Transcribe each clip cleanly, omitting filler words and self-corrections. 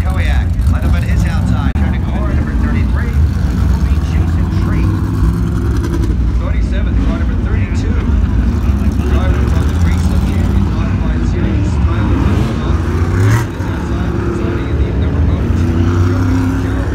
Koyak. Letterman is outside. Turning car number 33 will be Jason Tree. 37th car number 32. Driver from the Great Sub Champion Modified Series. Tyler Littleton is outside. Starting in the number 02. Joey Joe.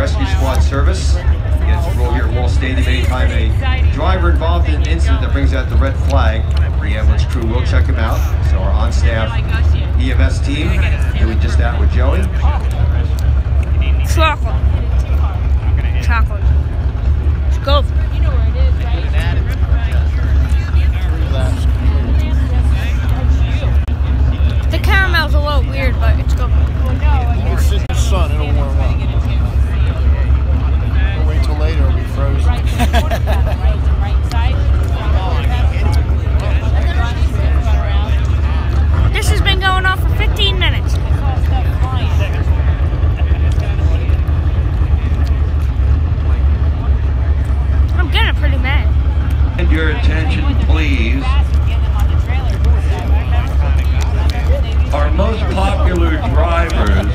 rescue squad service. Against the rule here at Wall Stadium. Anytime a driver involved in an incident that brings out the red flag, the ambulance crew will check him out. So our on-staff EMS team doing just that with Joey. Chocolate. Chocolate. Let's go. You know where it is, right? The caramel's a little weird, but it's good. It's in the sun, it'll warm up. We'll wait till later, it'll be frozen. This has been going on for 15 minutes. I'm getting pretty mad. And your attention, please. Our most popular drivers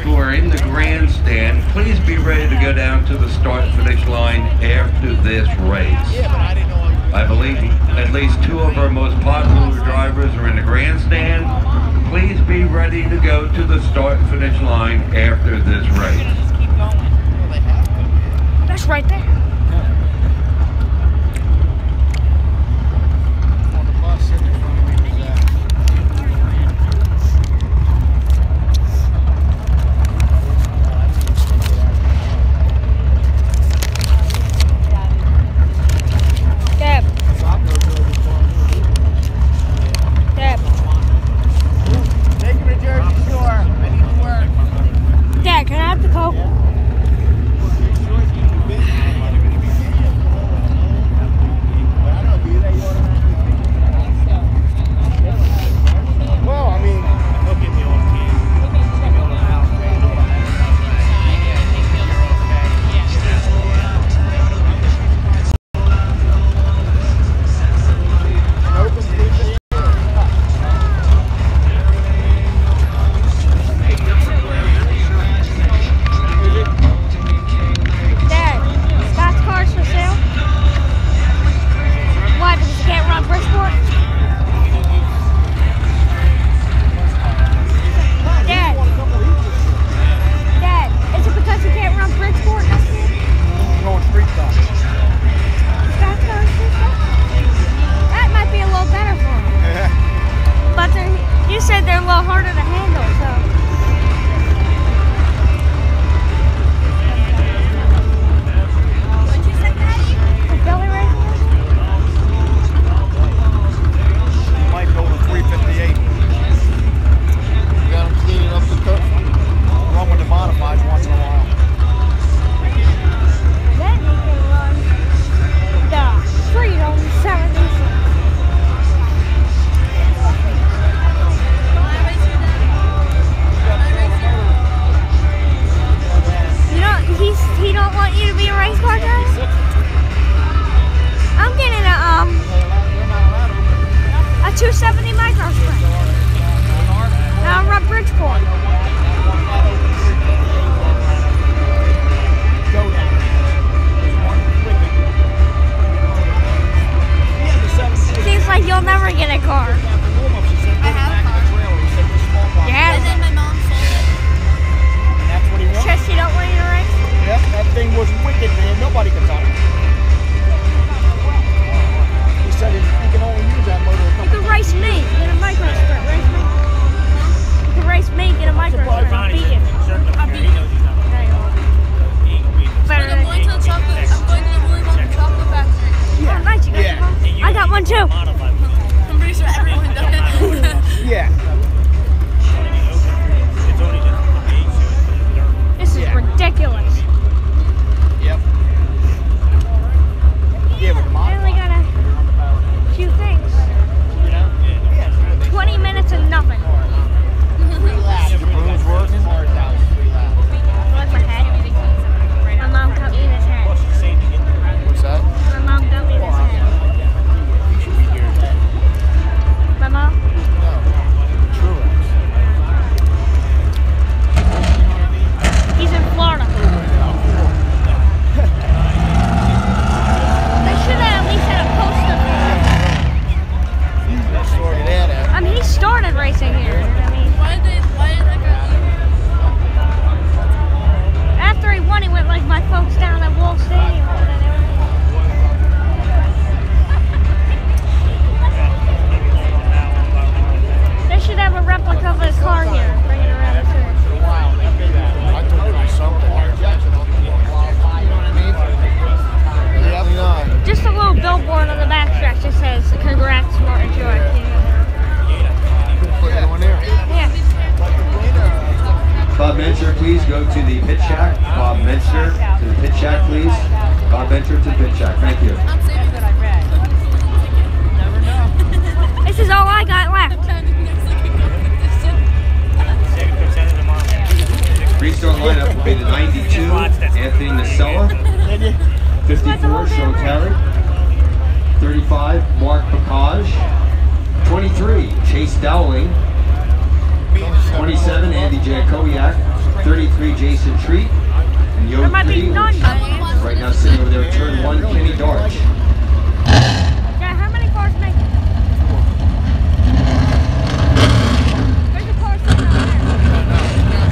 who are in the grandstand, please be ready to go down to the start-finish line after this race. I believe at least 2 of our most popular drivers are in the grandstand. Please be ready to go to the start-finish line after this race. That's right there. Dad, can I have shack. Bob Menster to the pit shack, please. Bob Menster to the pit shack. Thank you. This is all I got left. Restart lineup will be the 92, Anthony Nacella. 54, Sean Terry. 35, Mark Bacage. 23, Chase Dowling. 27, Andy Jankowiak. 33, Jason Treat. And Yo That might be 3, none. right now sitting over there, turn 1, Kenny Darch. Yeah, how many cars make it? There's a car sitting out there.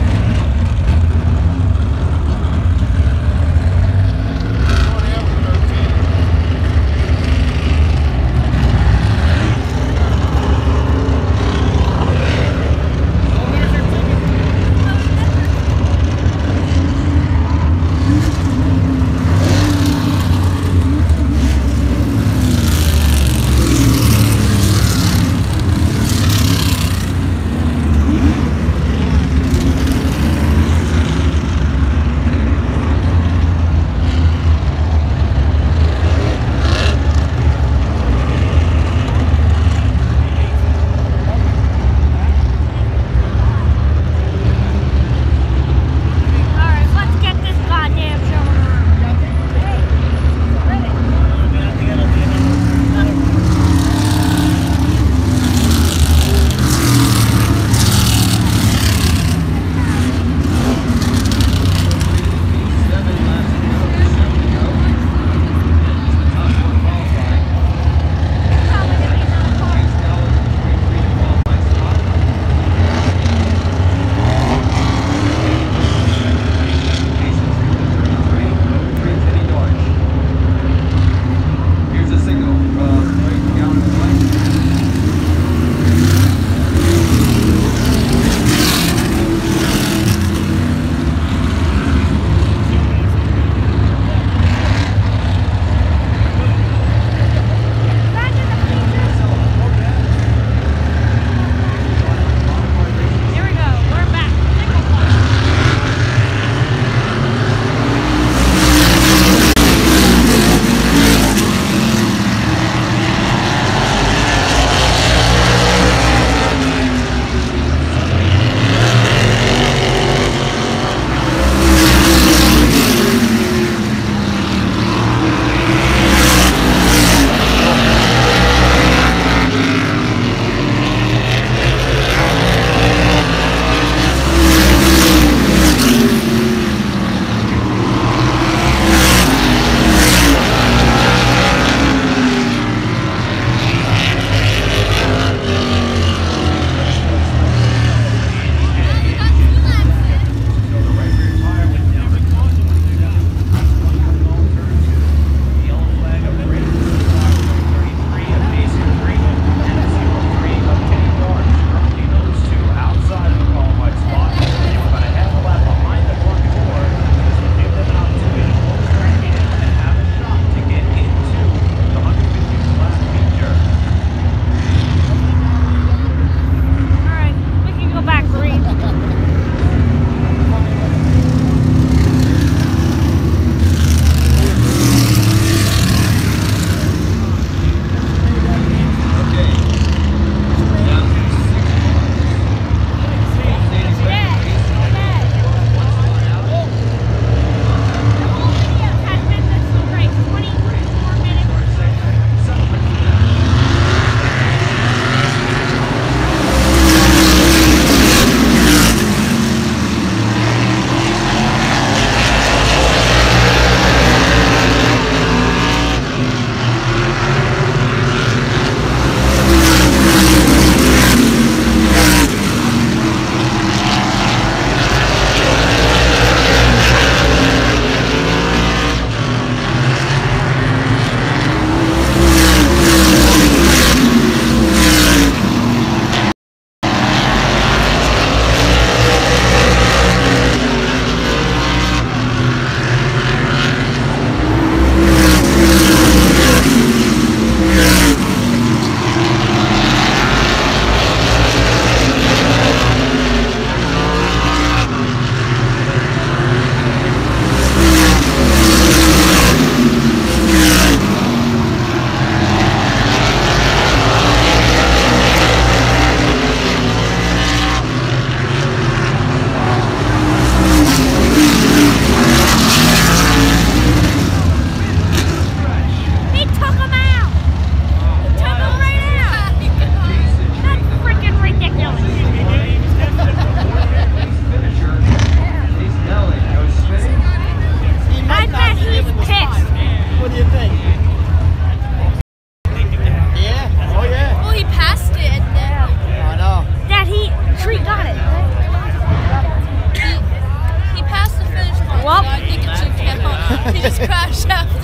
He just crashed after.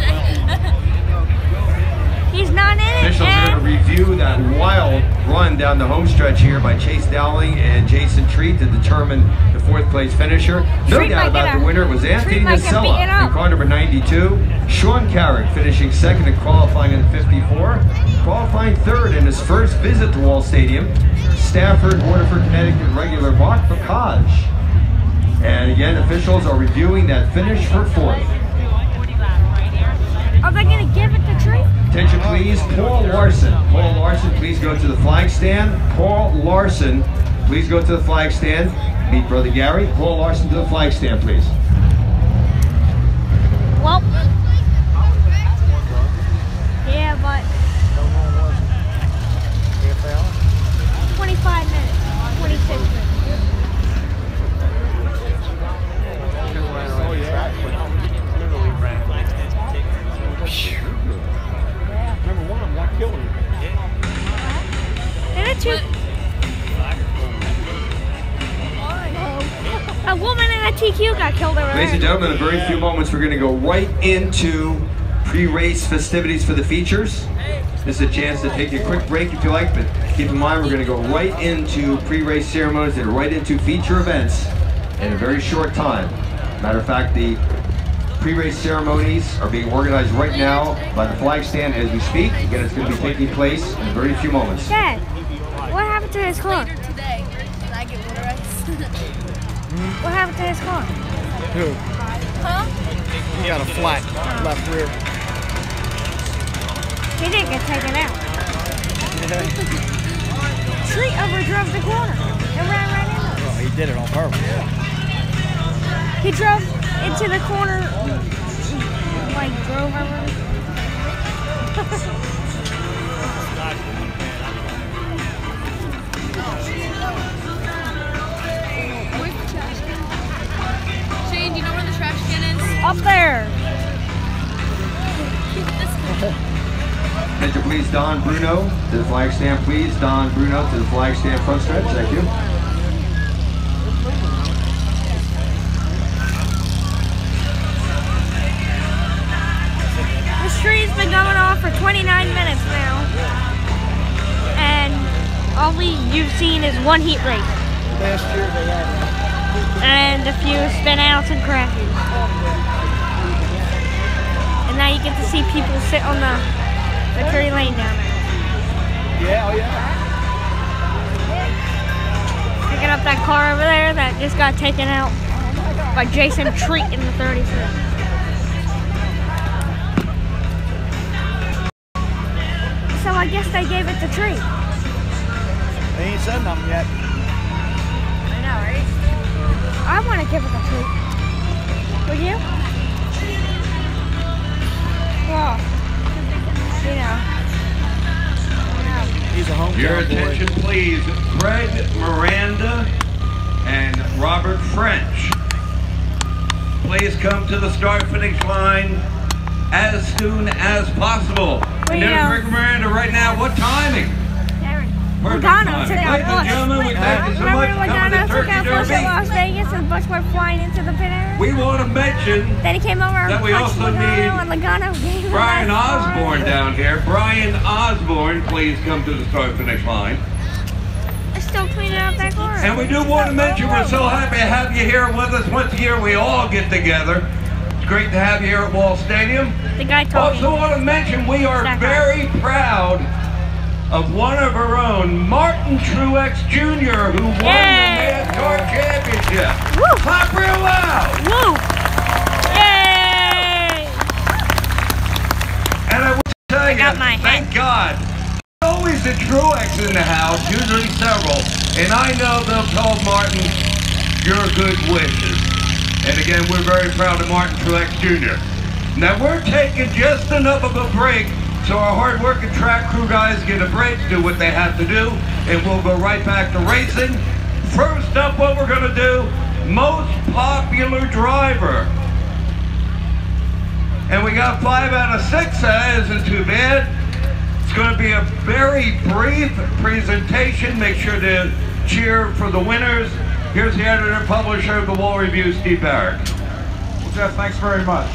He's not in it. Officials are going to review that wild run down the home stretch here by Chase Dowling and Jason Treat to determine the 4th place finisher. No Treat doubt might about get the winner. It was Anthony might get Nacella beaten up. in car number 92. Sean Carrick finishing 2nd and qualifying in 54. Qualifying 3rd in his first visit to Wall Stadium. Stafford, Waterford, Connecticut regular Bach Bakaj. And again, officials are reviewing that finish for 4th. Are they going to give it to Treat? Attention please, Paul Larson. Paul Larson, please go to the flag stand. Paul Larson, please go to the flag stand. Meet Brother Gary. Paul Larson to the flag stand, please. Well. Yeah, but 25 minutes, 26 minutes. Number one, I'm not killing you. And a two. A woman in a TQ got killed over Ladies and there. gentlemen, in a very few moments, we're going to go right into pre-race festivities for the features. This is a chance to take a quick break if you like, but keep in mind we're going to go right into pre-race ceremonies and right into feature events in a very short time. Matter of fact, the pre-race ceremonies are being organized right now by the flag stand as we speak. Again, it's going to be taking place in a very few moments. Dad, what happened to his car? Later today, can I get water ice? What happened to his car? Who? Huh? He got a flat left rear. He didn't get taken out. Treat overdrove the corner and ran right into it. Oh, he did it on purpose. He drove into the corner, like drove over. Where's the trash can? Shane, do you know where the trash can is? Up there. Attention please, Don Bruno to the flag stand, please. Don Bruno to the flag stand front stretch. Thank you. The street's been going off for 29 minutes now. And all you've seen is one heat race. Last year they had And a few spin outs and crashes. And now you get to see people sit on the tree lane down there. Yeah, oh yeah. Picking up that car over there that just got taken out by Jason Treat in the 33. So I guess they gave it to Treat. They ain't said nothing yet. I know, right? I want to give it to Treat. Would you? Well, you know. He's a hometown Your boy. attention, please. Fred Miranda and Robert French. Please come to the start-finish line as soon as possible. And there's Yeah. Rick Miranda right now. What timing? Perfect Logano timing. took out Ladies and Bush. gentlemen, we thank you so Remember much for coming Logano to took Turkey out Bush at Derby. Las Vegas and Bush went flying into the pit area? We want to mention Then he came over and that we punched also Logano need and Logano gave him Brian that car. Osborne down here. Brian Osborne, please come to the start-finish line. They're still cleaning up that car. And we do want to mention we're so happy to have you here with us. Once a year we all get together. It's great to have you here at Wall Stadium. The guy talking. Also want to mention we are That guy. very proud of one of our own, Martin Truex Jr., who won the Yay! NASCAR Championship. Woo! Clap real loud. Woo! Yay! And I will tell you, got my thank God, always a Truex in the house, usually several, and I know they'll tell Martin your good wishes. And again, we're very proud of Martin Truex Jr. Now we're taking just enough of a break so our hard-working track crew guys get a break, do what they have to do, and we'll go right back to racing. First up, what we're going to do, most popular driver. And we got 5 out of 6, that isn't too bad. It's going to be a very brief presentation. Make sure to cheer for the winners. Here's the editor and publisher of the Wall Review, Steve Barrett. Well, Jeff, thanks very much.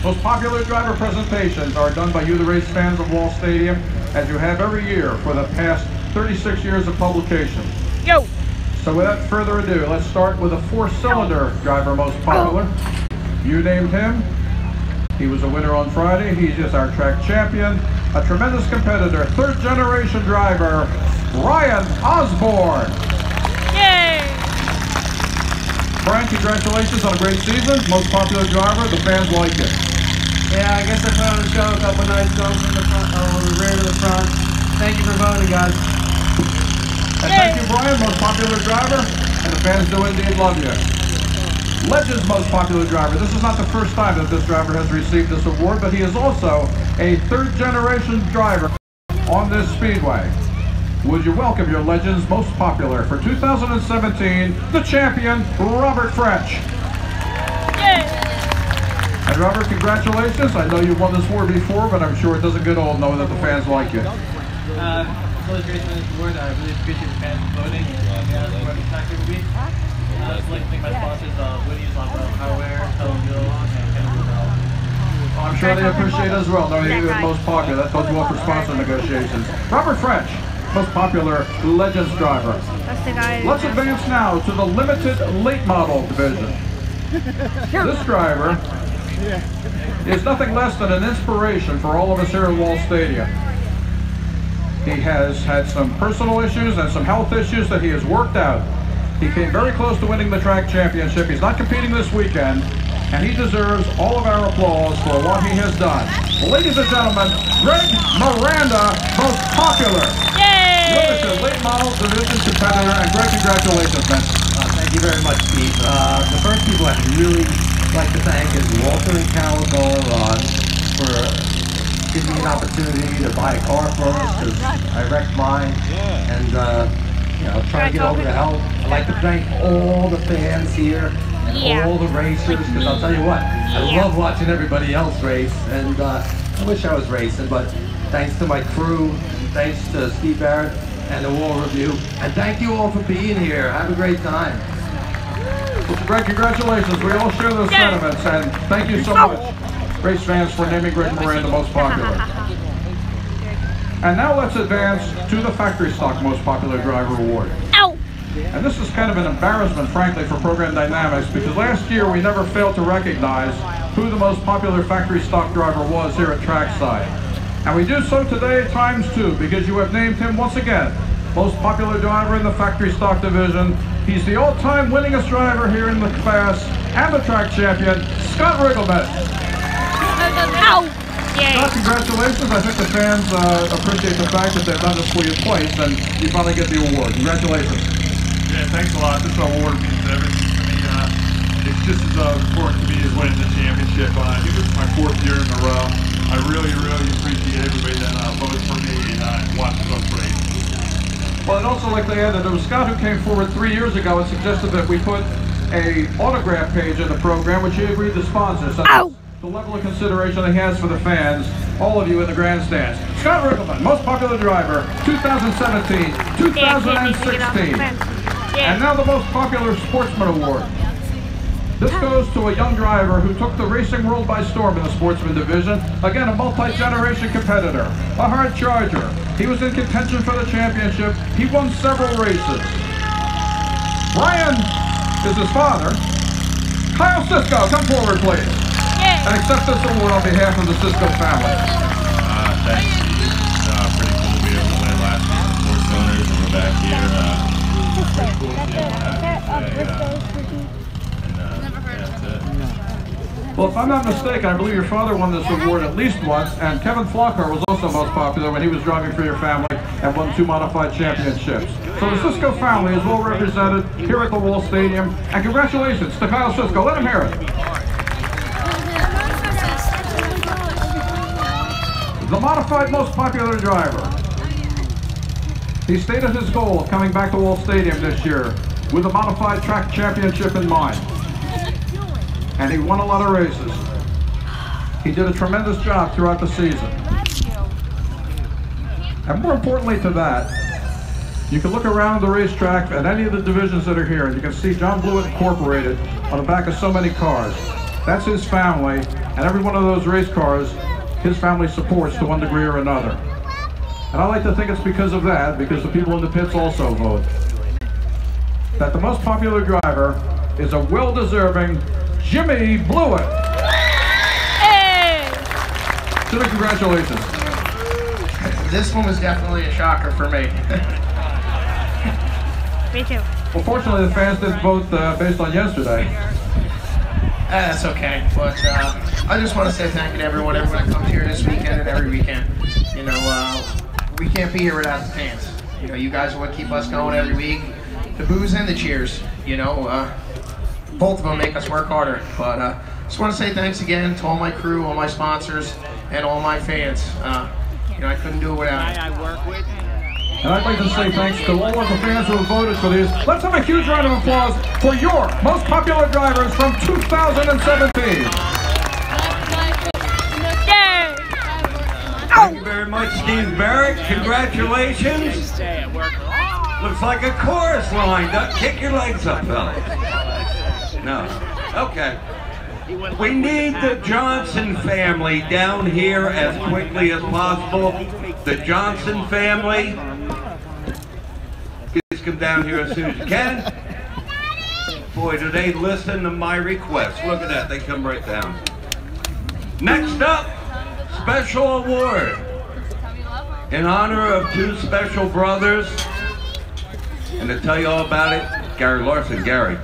Most popular driver presentations are done by you, the race fans of Wall Stadium, as you have every year for the past 36 years of publication. Yo! So without further ado, let's start with a 4-cylinder driver most popular. You named him. He was a winner on Friday. He's just our track champion. A tremendous competitor, 3rd generation driver, Brian Osborne. Yay! Brian, congratulations on a great season. Most popular driver, the fans like it. Yeah, I guess I put on the show a couple nights ago from the front, the rear to the front. Thank you for voting, guys. And thank you, Brian, most popular driver, and the fans do indeed love you. Legends most popular driver. This is not the first time that this driver has received this award, but he is also a 3rd generation driver on this speedway. Would you welcome your Legends most popular for 2017, the champion, Robert French. Yay! And Robert, congratulations. I know you've won this award before, but I'm sure it doesn't get old knowing that the fans like you. It's always great to win this award. I really appreciate the fans voting. Whoever track it will be. I'd like to thank my sponsors, Woody's on Hardware, Television, and I'm sure they appreciate it as well, knowing that you're the most popular. That goes well for sponsor negotiations. Robert French, most popular Legends driver. That's the guy. Let's advance now to the limited late model division. This driver is nothing less than an inspiration for all of us here at Wall Stadium. He has had some personal issues and some health issues that he has worked out. He came very close to winning the track championship. He's not competing this weekend, and he deserves all of our applause for what he has done. Ladies and gentlemen, Greg Miranda, most popular. Yay! Limited late model division competitor, and Greg, congratulations, man. Thank you very much, Steve. The first people I'd really like to thank is Walter and Carol Dolan for giving me an opportunity to buy a car for us, because I wrecked mine, and you know, trying to get over the health. I'd like to thank all the fans here and all the racers, because I'll tell you what, I love watching everybody else race, and I wish I was racing, but thanks to my crew, and thanks to Steve Barrett and the Wall Review, and thank you all for being here. Have a great time. Well, Greg, congratulations. We all share those sentiments, and thank you so much, race fans, for naming Greg Miranda most popular. And now let's advance to the factory stock most popular driver award. Ow! And this is kind of an embarrassment, frankly, for Program Dynamics, because last year we never failed to recognize who the most popular factory stock driver was here at Trackside. And we do so today times 2, because you have named him once again most popular driver in the factory stock division. He's the all-time winningest driver here in the class and the track champion, Scott Riggleman. Ow! Yay! Scott, congratulations. I think the fans appreciate the fact that they've done this for you twice, and you finally get the award. Congratulations. Yeah, thanks a lot. This award means everything to me. It's just as important to me as winning the championship. I think this is my 4th year in a row. I really, really appreciate everybody that voted for me and watches us race. Well, I'd also like to add that it was Scott who came forward 3 years ago and suggested that we put a autograph page in the program, which he agreed to sponsor. So the level of consideration he has for the fans, all of you in the grandstands. Scott Riggleman, most popular driver, 2017, 2016. And now the most popular sportsman award. This goes to a young driver who took the racing world by storm in the sportsman division. Again, a multi-generation competitor, a hard charger. He was in contention for the championship. He won several races. Brian is his father. Kyle Cisco, come forward, please. And accept this award on behalf of the Cisco family. Thanks. Pretty cool to be able to win last year for 4 cylinders, and we're back here. Pretty cool to be able to Well, if I'm not mistaken, I believe your father won this award at least once, and Kevin Flocker was also most popular when he was driving for your family and won 2 modified championships. So the Cisco family is well represented here at the Wall Stadium, and congratulations to Kyle Cisco. Let him hear it. The modified most popular driver. He stated his goal of coming back to Wall Stadium this year with a modified track championship in mind. And he won a lot of races. He did a tremendous job throughout the season. And more importantly to that, you can look around the racetrack at any of the divisions that are here, and you can see John Blewett Incorporated on the back of so many cars. That's his family, and every one of those race cars, his family supports to one degree or another. And I like to think it's because of that, because the people in the pits also vote, that the most popular driver is a well-deserving Jimmy Blewett. Hey! Jimmy, congratulations. This one was definitely a shocker for me. Me too. Well, fortunately, the fans didn't vote based on yesterday. That's okay, but I just want to say thank you to everyone that comes here this weekend and every weekend. You know, we can't be here without the fans. You know, you guys are what keep us going every week. The boos and the cheers, you know, both of them make us work harder. But just want to say thanks again to all my crew, all my sponsors, and all my fans. You know, I couldn't do it without them. And I'd like to say thanks to all of the fans who have voted for these. Let's have a huge round of applause for your most popular drivers from 2017. Thank you very much, Steve Barrett. Congratulations. Looks like a chorus line. Kick your legs up, fellas. No. Okay. We need the Johnson family down here as quickly as possible. The Johnson family. Please come down here as soon as you can. Boy, do they listen to my requests. Look at that. They come right down. Next up, special award in honor of two special brothers. And to tell you all about it, Gary Larson. Gary.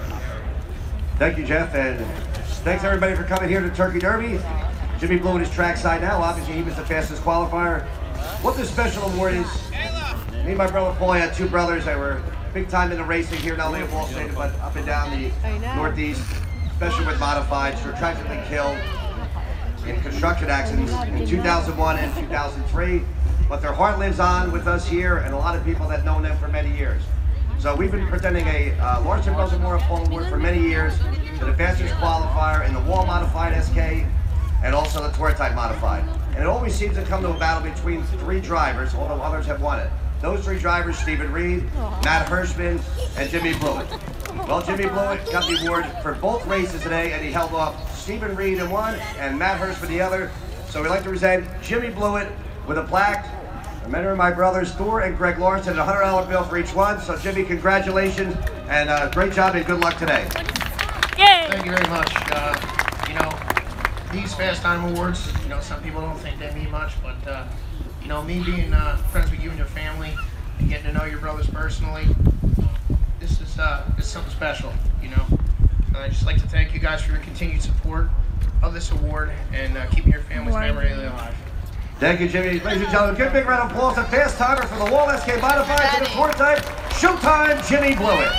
Thank you, Jeff, and thanks everybody for coming here to Turkey Derby. Jimmy Blewett is trackside now. Obviously, he was the fastest qualifier. What this special award is, me and my brother Paul had two brothers that were big time in the racing here, not only at Ball State, but up and down the Northeast, especially with modifieds, who were tragically killed in construction accidents in 2001 and 2003. But their heart lives on with us here, and a lot of people that have known them for many years. So we've been presenting a Larson Brothers Memorial Pole Award for many years to the fastest qualifier in the wall modified SK and also the tour type modified. And it always seems to come to a battle between three drivers, although others have won it. Those three drivers, Stephen Reed, Matt Hirschman, and Jimmy Blewett. Well, Jimmy Blewett got the award for both races today, and he held off Stephen Reed in one and Matt Hirschman the other. So we'd like to present Jimmy Blewett with a plaque. Remember my brothers Thor and Greg Lawrence, and a $100 bill for each one. So Jimmy, congratulations, and great job and good luck today. Yay! Thank you very much. You know, these Fast Time Awards, you know, some people don't think they mean much, but you know, me being friends with you and your family and getting to know your brothers personally, this is something special, you know. And I'd just like to thank you guys for your continued support of this award and keeping your family's memory alive. Thank you, Jimmy. Ladies and gentlemen, good big round of applause. A fast timer for the Wall SK Modified to the tour type. Showtime, Jimmy Blewett.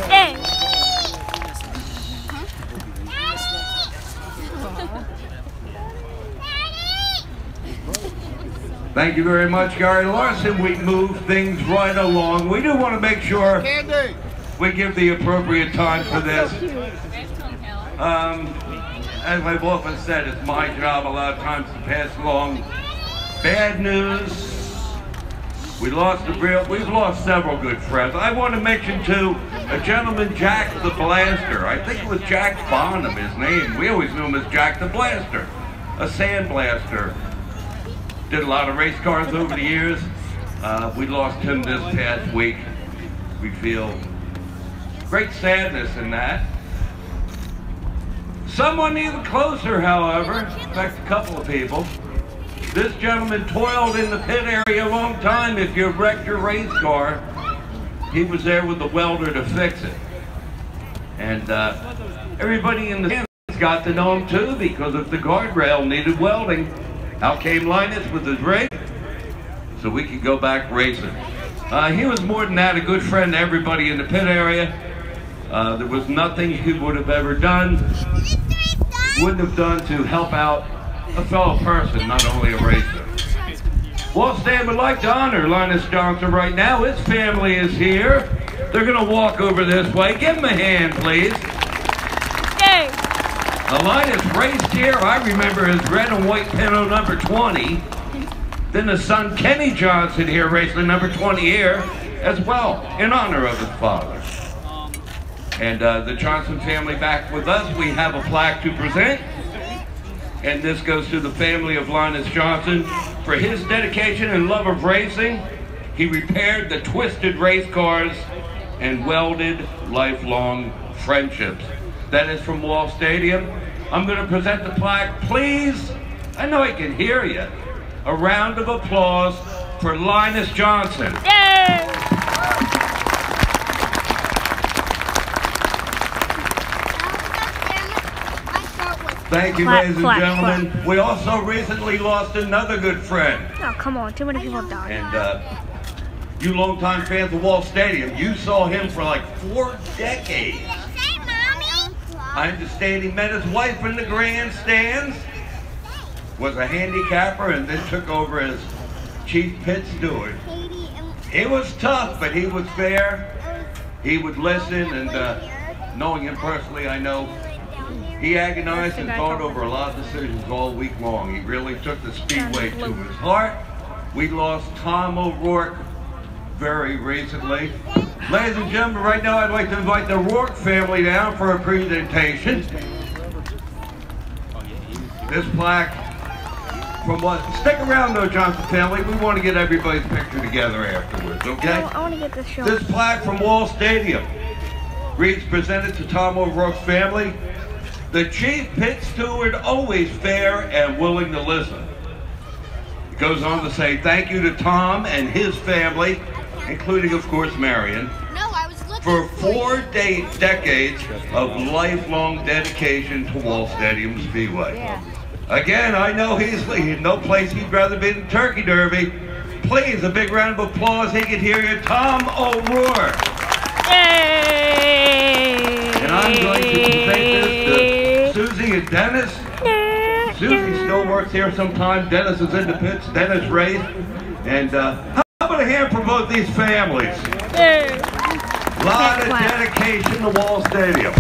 Hey! Thank you very much, Gary Larson. We move things right along. We do want to make sure we give the appropriate time for this. As I've often said, it's my job a lot of times to pass along bad news. We've lost several good friends. I want to mention too, a gentleman, Jack the Blaster. I think it was Jack Bonham, his name. We always knew him as Jack the Blaster, a sandblaster. Did a lot of race cars over the years. We lost him this past week. We feel great sadness in that. Someone even closer, however, in fact, a couple of people. This gentleman toiled in the pit area a long time. If you wrecked your race car, he was there with the welder to fix it. And everybody in the stands got to know him too, because if the guardrail needed welding, out came Linus with his rig, so we could go back racing. He was more than that, a good friend to everybody in the pit area. There was nothing he would have ever done, wouldn't have done to help out a fellow person, not only a racer. Wall Stand would like to honor Linus Johnson right now. His family is here. They're going to walk over this way. Give him a hand, please. Hey. Linus raced here. I remember his red and white Pinto number 20. Then the son Kenny Johnson here raced the number 20 here as well, in honor of his father. And the Johnson family back with us. We have a plaque to present. And this goes to the family of Linus Johnson. For his dedication and love of racing, he repaired the twisted race cars and welded lifelong friendships. That is from Wall Stadium. I'm going to present the plaque. Please, I know I can hear you. A round of applause for Linus Johnson. Yay! Thank you, Clap, ladies and clap, gentlemen. clap. We also recently lost another good friend. Oh, come on. Too many people died. And you longtime fans of Wall Stadium, you saw him for like 4 decades. I understand he met his wife in the grandstands, was a handicapper, and then took over as chief pit steward. It was tough, but he was fair. He would listen, and knowing him personally, I know he agonized and thought over a lot of decisions all week long. He really took the Speedway to his heart. We lost Tom O'Rourke very recently. Ladies and gentlemen, right now I'd like to invite the O'Rourke family down for a presentation. This plaque from what? Stick around though, Johnson family. We want to get everybody's picture together afterwards, okay? I want to get this show. This plaque from Wall Stadium reads, presented to Tom O'Rourke's family. The chief pit steward, always fair and willing to listen. It goes on to say thank you to Tom and his family, including, of course, Marion, for 4 decades of lifelong dedication to Wall Stadium Speedway. Yeah. Again, I know he's leading. No place he'd rather be than Turkey Derby. Please, a big round of applause. He can hear you. Tom O'Rourke. Yay! And I'm going to present this to Susie and Dennis. Susie still works here sometime. Dennis is in the pits. Dennis raced. And how about a hand for both these families? A lot of dedication to Wall Stadium.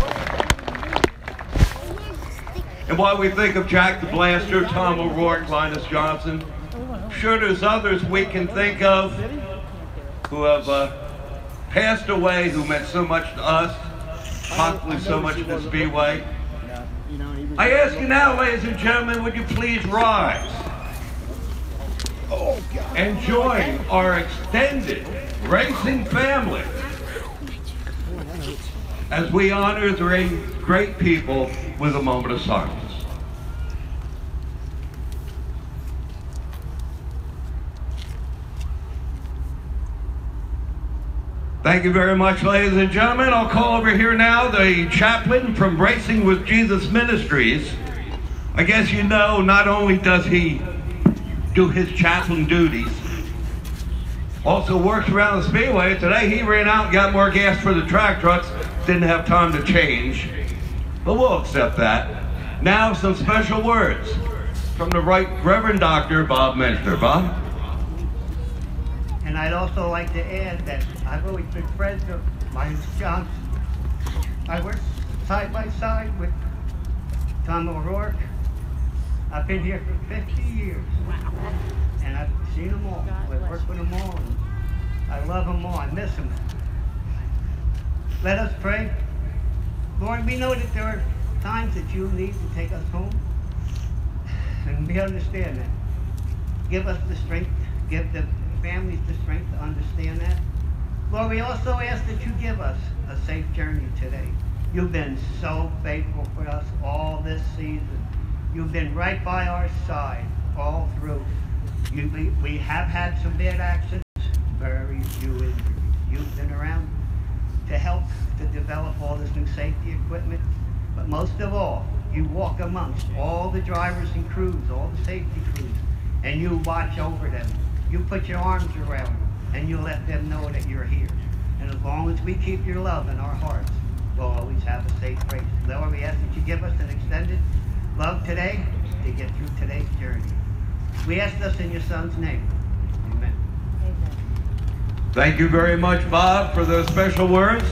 And while we think of Jack the Blaster, Tom O'Rourke, Linus Johnson, I'm sure there's others we can think of who have passed away, who meant so much to us, possibly so much to the Speedway. I ask you now, ladies and gentlemen, would you please rise and join our extended racing family as we honor 3 great people with a moment of silence. Thank you very much, ladies and gentlemen. I'll call over here now the chaplain from Racing with Jesus Ministries. I guess you know, not only does he do his chaplain duties, also works around the Speedway. Today he ran out and got more gas for the track trucks. Didn't have time to change, but we'll accept that. Now some special words from the Right Reverend Dr. Bob Menschner. Bob? And I'd also like to add that I've always been friends of Linus Johnson. I worked side by side with Tom O'Rourke. I've been here for 50 years. And I've seen them all. I've worked with them all. And I love them all. I miss them. Let us pray. Lord, we know that there are times that you need to take us home. And we understand that. Give us the strength. Give the families the strength to understand that. Lord, we also ask that you give us a safe journey today. You've been so faithful for us all this season. You've been right by our side all through. We have had some bad accidents, very few injuries. You've been around to help to develop all this new safety equipment. But most of all, you walk amongst all the drivers and crews, all the safety crews, and you watch over them. You put your arms around them, and you let them know that you're here. And as long as we keep your love in our hearts, we'll always have a safe race. Lord, we ask that you give us an extended love today to get through today's journey. We ask this in your son's name. Amen. Thank you very much, Bob, for those special words.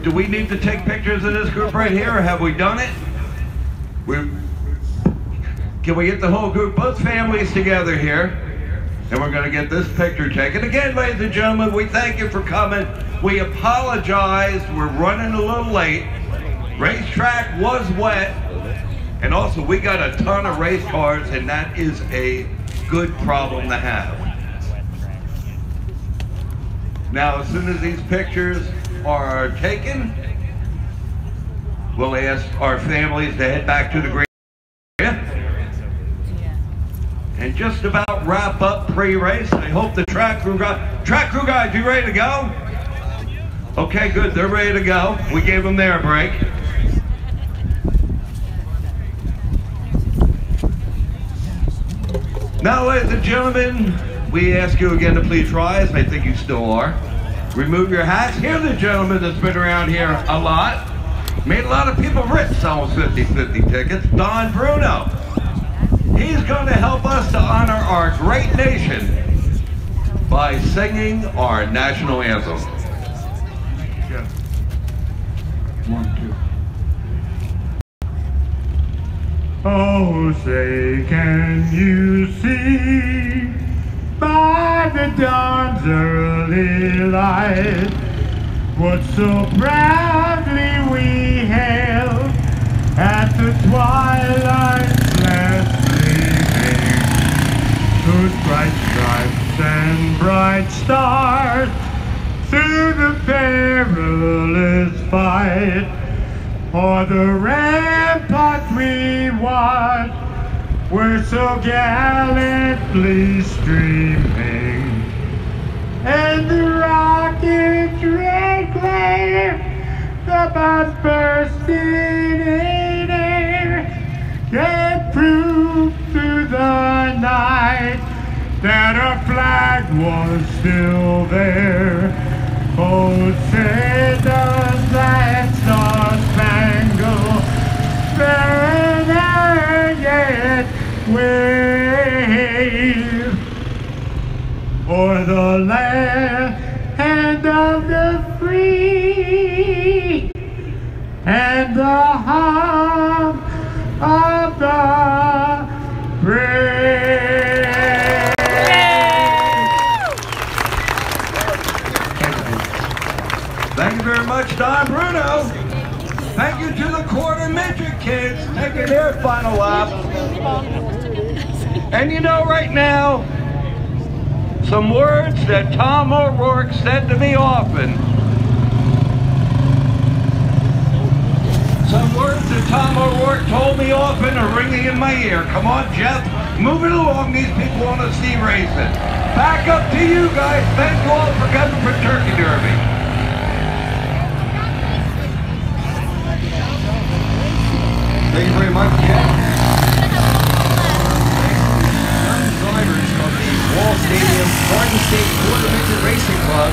Do we need to take pictures of this group right here, or have we done it? Can we get the whole group, both families together here? And we're going to get this picture taken. Again, ladies and gentlemen, we thank you for coming. We apologize, we're running a little late. Racetrack was wet, and also we got a ton of race cars, and that is a good problem to have. Now, as soon as these pictures are taken, we'll ask our families to head back to the green area and just about wrap up pre-race. I hope the track crew guys, you ready to go? Okay, good, they're ready to go. We gave them their break. Now, ladies and gentlemen, we ask you again to please rise. I think you still are. Remove your hats. Here's the gentleman that's been around here a lot. Made a lot of people rich selling 50-50 tickets. Don Bruno. He's going to help us to honor our great nation by singing our national anthem. Yeah. 1, 2. Oh, say, can you see by the dawn's early light what so proudly we hailed at the twilight's last gleaming, those bright stripes and bright stars through the perilous fight, o'er the ramparts we watched were so gallantly streaming, and the rocket's red glare about bursting in air can prove through the night that our flag was still there. Oh, say does that star-spangled banner yet wave o'er the land of the free and the home of the brave. Thank you very much, Don Bruno. Thank you to the quarter midget kids taking their final lap. And you know, right now, some words that Tom O'Rourke said to me often. Some words that Tom O'Rourke told me often are ringing in my ear. Come on, Jeff, move it along. These people want to see racing. Back up to you guys. Thank you all for coming for Turkey Derby. Thank you very much, Jeff. Young drivers of the Wall Stadium Garden State Quarter Midget Racing Club.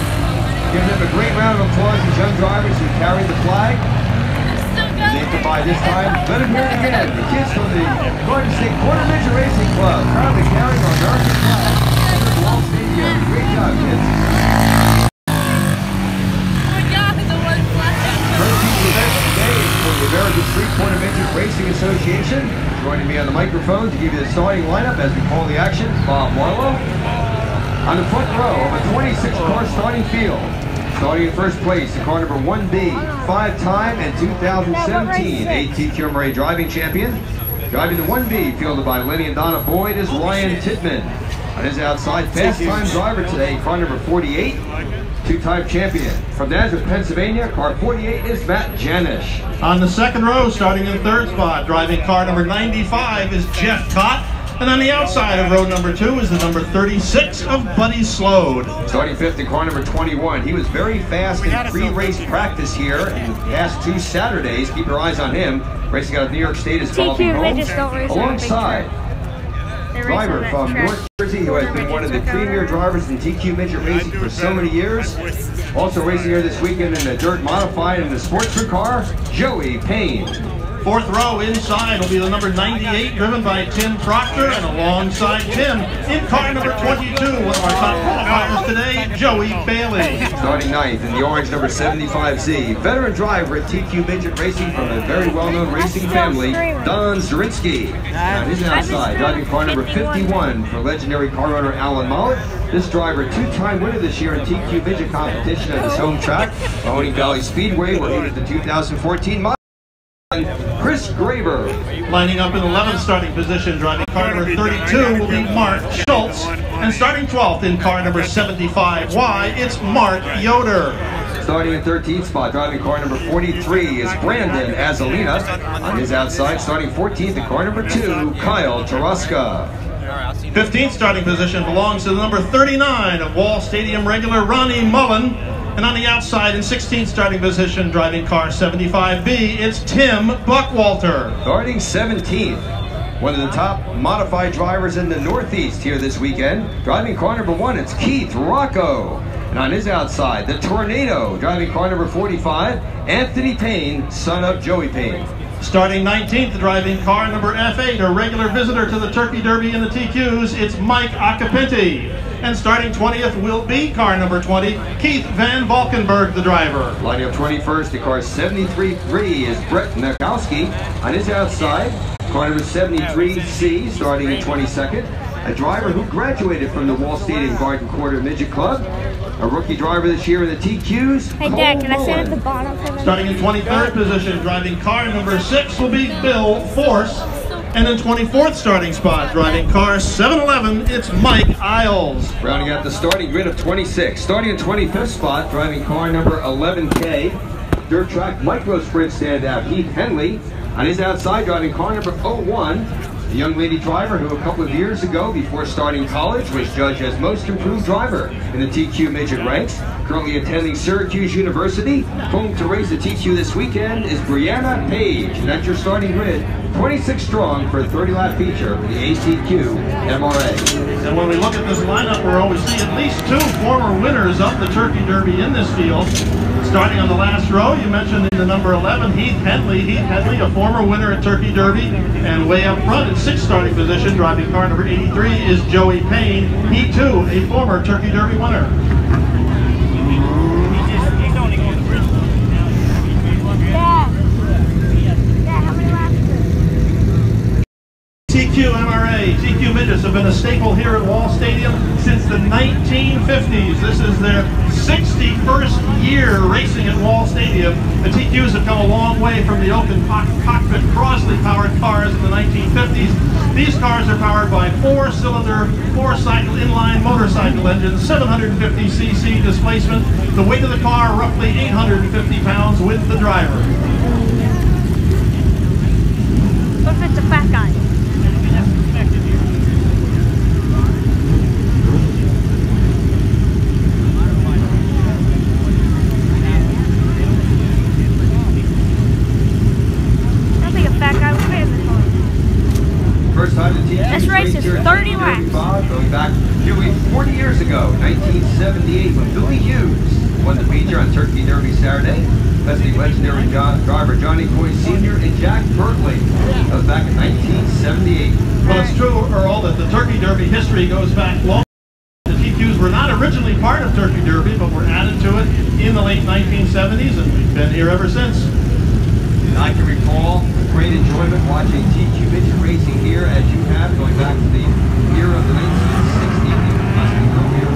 Give them a great round of applause, these young drivers who carried the flag. They by this time. Let them hear it again. The kids from the Garden State Quarter Midget Racing Club proudly carrying our American flag to the Wall Stadium. Great job, kids. The American Street Quarter Midget Racing Association. Joining me on the microphone to give you the starting lineup as we call the action, Bob Marlowe. On the front row of a 26-car starting field. Starting in first place, the car number 1B, 5-time and 2017 ATQ Murray driving champion. Driving the 1B, fielded by Lenny and Donna Boyd, is Ryan Tittman. On his outside, fast-time driver today, car number 48. Two-time champion. From Nazareth, Pennsylvania, car 48 is Matt Janish. On the second row, starting in third spot, driving car number 95 is Jeff Cott. And on the outside of row number 2 is the number 36 of Buddy Slode. Starting fifth in car number 21. He was very fast in pre-race practice here in the past 2 Saturdays. Keep your eyes on him. Racing out of New York State is Bobby Holmes. Alongside driver from North Jersey who has been one of the premier drivers in TQ Midget Racing for so many years. Also racing here this weekend in the dirt modified in the sportsman car, Joey Payne. Fourth row inside will be the number 98, driven by Tim Proctor, and alongside Tim, in car number 22, one of our top qualifiers today, Joey Bailey. Starting ninth in the orange number 75Z, veteran driver at TQ Midget Racing from a very well-known racing family, Don Zarinsky. On his outside, driving car number 51 for legendary car runner Alan Mollett. This driver, two-time winner this year in TQ midget competition at his home track, Mahoney Valley Speedway, where he entered the 2014 model. Chris Graver. Lining up in 11th starting position, driving car number 32 will be Mark Schultz. And starting 12th in car number 75Y, it's Mark Yoder. Starting in 13th spot, driving car number 43 is Brandon Azalina. On his outside, starting 14th in car number 2, Kyle Taraska. 15th starting position belongs to the number 39 of Wall Stadium regular Ronnie Mullen. And on the outside in 16th starting position, driving car 75B, it's Tim Buckwalter. Starting 17th, one of the top modified drivers in the Northeast here this weekend. Driving car number 1, it's Keith Rocco. And on his outside, the Tornado, driving car number 45, Anthony Payne, son of Joey Payne. Starting 19th, driving car number F8, a regular visitor to the Turkey Derby in the TQs, it's Mike Acapinti. And starting 20th will be car number 20, Keith Van Valkenburg, the driver. Lining up 21st, the car 73-3 is Brett Nakowski. On his outside, car number 73C, starting in 22nd, a driver who graduated from the Wall Stadium Garden Quarter Midget Club. A rookie driver this year in the TQs. Hey Dad, can I sit at the bottom for a minute? Starting in 23rd position, driving car number 6 will be Bill Force. And in 24th starting spot, driving car 711, it's Mike Isles. Rounding out the starting grid of 26. Starting in 25th spot, driving car number 11K, dirt track micro sprint standout Heath Henley. On his outside, driving car number 01, a young lady driver who a couple of years ago, before starting college, was judged as most improved driver in the TQ midget ranks. Currently attending Syracuse University. Home to race the TQ this weekend is Brianna Page. And that's your starting grid. 26 strong for a 30-lap feature for the ATQ MRA. And when we look at this lineup, we're always seeing at least 2 former winners of the Turkey Derby in this field. Starting on the last row, you mentioned in the number 11, Heath Henley. Heath Henley, a former winner at Turkey Derby. And way up front in 6th starting position, driving car number 83, is Joey Payne. He too, a former Turkey Derby winner. TQ MRA, TQ Midgets have been a staple here at Wall Stadium since the 1950s. This is their 61st year racing at Wall Stadium. The TQs have come a long way from the open cockpit Crosley powered cars in the 1950s. These cars are powered by 4-cylinder, 4-cycle inline motorcycle engines, 750cc displacement. The weight of the car roughly 850 pounds with the driver. What if it's a fat guy? First time the TQ this race is 30 laps. Going back nearly 40 years ago, 1978, when Billy Hughes won the feature on Turkey Derby Saturday. That's the legendary driver Johnny Coy Sr. and Jack Berkeley. That was back in 1978. Well, it's true, Earl, that the Turkey Derby history goes back long. The TQs were not originally part of Turkey Derby, but were added to it in the late 1970s, and we've been here ever since. I can recall great enjoyment watching TQ midget racing here, as you have, going back to the era of the 1960s, possibly earlier.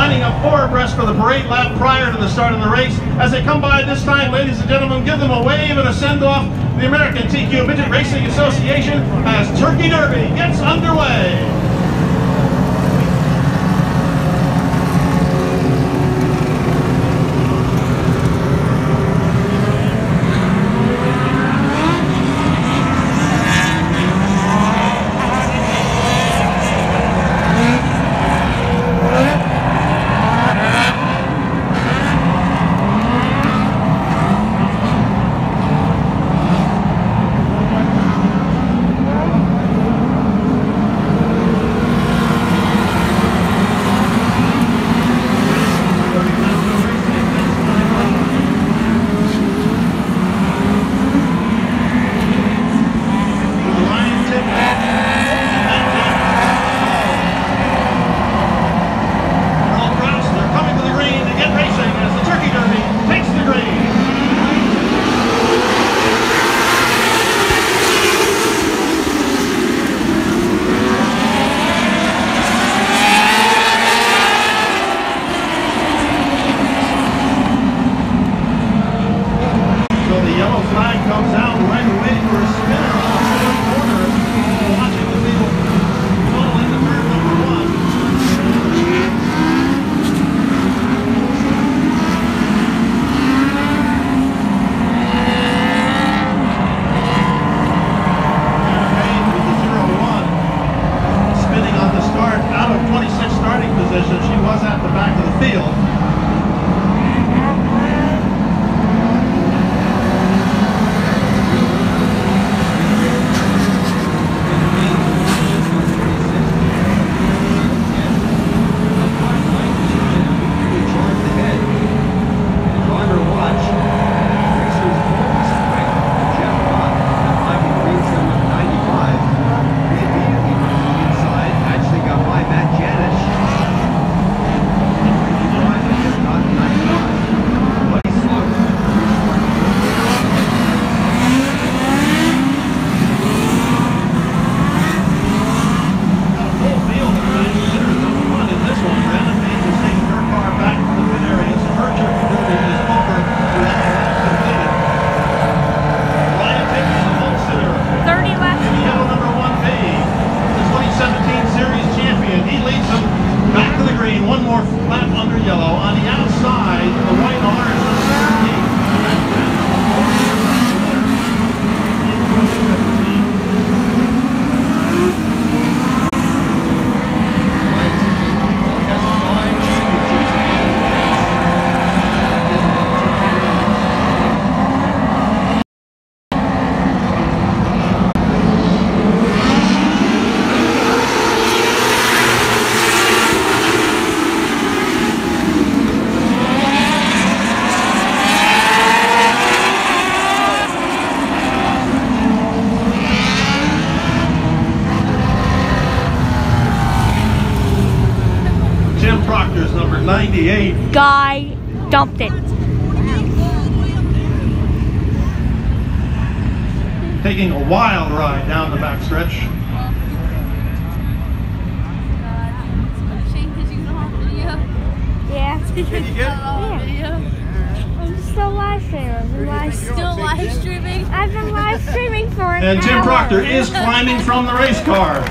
lining up 4 abreast for the parade lap prior to the start of the race. As they come by this time, ladies and gentlemen, give them a wave and a send-off. The American TQ Midget Racing Association as Turkey Derby gets underway. Proctor's number 98. Guy dumped it. Taking a wild ride down the backstretch. Shane, did you know how video? Yeah. Did you get I'm still live streaming. Still live streaming? I've been live streaming for an hour. And Tim Proctor is climbing from the race car.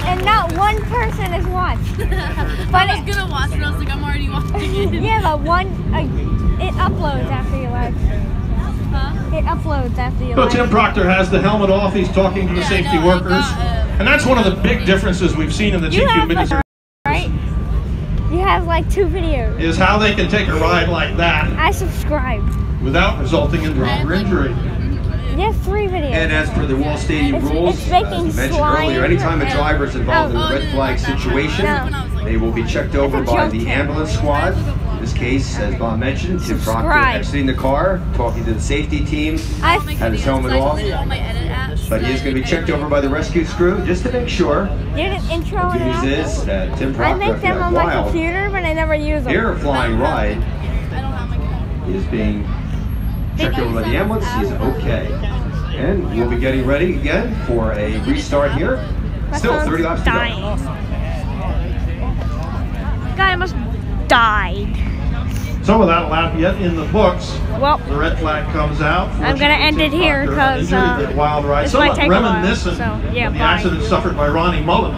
And not one person has watched. But I was gonna watch it, I was like, I'm already watching it. Yeah, but it uploads after you live. Huh? It uploads after you So live. Tim Proctor has the helmet off, he's talking to the safety workers. And that's one of the big differences we've seen in the TQ Midget, right? You have like 2 videos. is how they can take a ride like that I subscribed. without resulting in driver injury. You have 3 videos. And as per the Wall Stadium rules, it's making as mentioned slime. earlier, anytime a driver is involved in a red flag situation, they will be checked over by the ambulance squad. In this case, as Bob mentioned, Tim Proctor exiting the car, talking to the safety team, had his helmet off. But he is going to be checked over by the rescue crew just to make sure. You didn't intro The good news is that Tim I Proctor, make after them that on my wild computer, but I never use them. air flying ride, is being checked over by the ambulance. He's okay. And we'll be getting ready again for a restart here. Still 30 laps to go. died. So with that lap yet in the books, well, the red flag comes out. I'm going to end it here because wild ride. this might take a while. Reminiscent So, yeah, of the bye. accident suffered by Ronnie Mullen